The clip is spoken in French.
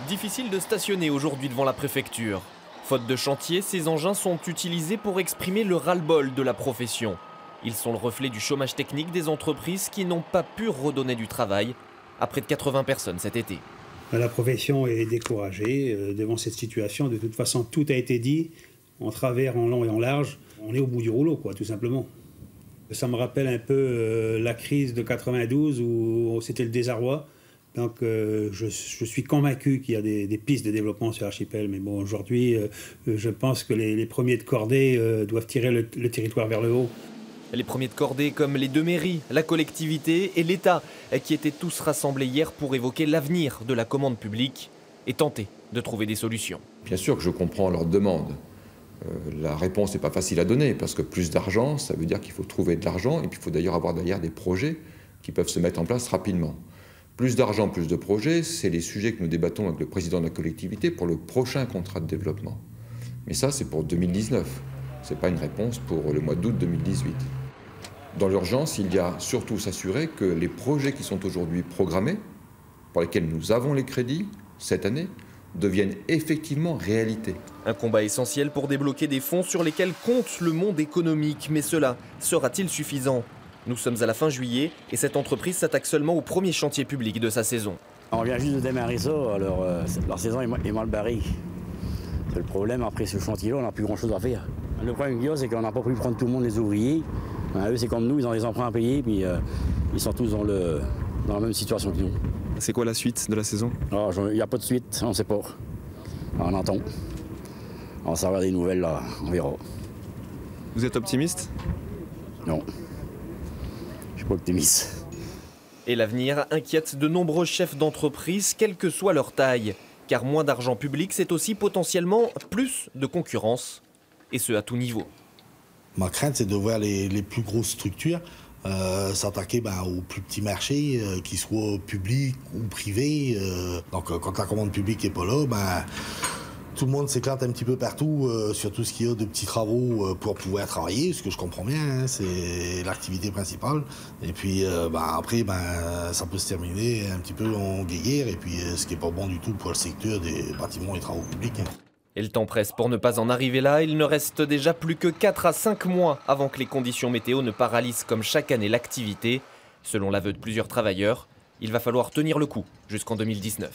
Difficile de stationner aujourd'hui devant la préfecture. Faute de chantier, ces engins sont utilisés pour exprimer le ras-le-bol de la profession. Ils sont le reflet du chômage technique des entreprises qui n'ont pas pu redonner du travail à près de 80 personnes cet été. La profession est découragée devant cette situation. De toute façon, tout a été dit, en travers, en long et en large. On est au bout du rouleau, quoi, tout simplement. Ça me rappelle un peu la crise de 92 où c'était le désarroi. Donc je suis convaincu qu'il y a des pistes de développement sur l'archipel. Mais bon, aujourd'hui, je pense que les premiers de cordée doivent tirer le territoire vers le haut. Les premiers de cordée comme les deux mairies, la collectivité et l'État, qui étaient tous rassemblés hier pour évoquer l'avenir de la commande publique et tenter de trouver des solutions. Bien sûr que je comprends leurs demandes. La réponse n'est pas facile à donner parce que plus d'argent, ça veut dire qu'il faut trouver de l'argent et puis il faut d'ailleurs avoir derrière des projets qui peuvent se mettre en place rapidement. Plus d'argent, plus de projets, c'est les sujets que nous débattons avec le président de la collectivité pour le prochain contrat de développement. Mais ça, c'est pour 2019. Ce n'est pas une réponse pour le mois d'août 2018. Dans l'urgence, il y a surtout s'assurer que les projets qui sont aujourd'hui programmés, pour lesquels nous avons les crédits cette année, deviennent effectivement réalité. Un combat essentiel pour débloquer des fonds sur lesquels compte le monde économique. Mais cela sera-t-il suffisant ? Nous sommes à la fin juillet et cette entreprise s'attaque seulement au premier chantier public de sa saison. On vient juste de démarrer ça, alors leur saison est mal barrée. C'est le problème, après ce chantier-là, on n'a plus grand-chose à faire. Le problème qu'il y a, c'est qu'on n'a pas pu prendre tout le monde, les ouvriers. Eux, c'est comme nous, ils ont des emprunts à payer, puis ils sont tous dans la même situation que nous. C'est quoi la suite de la saison? Il n'y a pas de suite, on ne sait pas. On entend. On va savoir des nouvelles, là, on verra. Vous êtes optimiste? Non. Je suis pas optimiste. Et l'avenir inquiète de nombreux chefs d'entreprise, quelle que soit leur taille. Car moins d'argent public, c'est aussi potentiellement plus de concurrence. Et ce, à tout niveau. Ma crainte, c'est de voir les plus grosses structures s'attaquer aux plus petits marchés, qu'ils soient publics ou privés. Donc, quand la commande publique n'est pas là, tout le monde s'éclate un petit peu partout sur tout ce qu'il y a de petits travaux pour pouvoir travailler, ce que je comprends bien, hein, c'est l'activité principale. Et puis après, ça peut se terminer un petit peu en guéguerre, et puis ce qui n'est pas bon du tout pour le secteur des bâtiments et travaux publics. Hein. Et le temps presse pour ne pas en arriver là. Il ne reste déjà plus que 4 à 5 mois avant que les conditions météo ne paralysent comme chaque année l'activité. Selon l'aveu de plusieurs travailleurs, il va falloir tenir le coup jusqu'en 2019.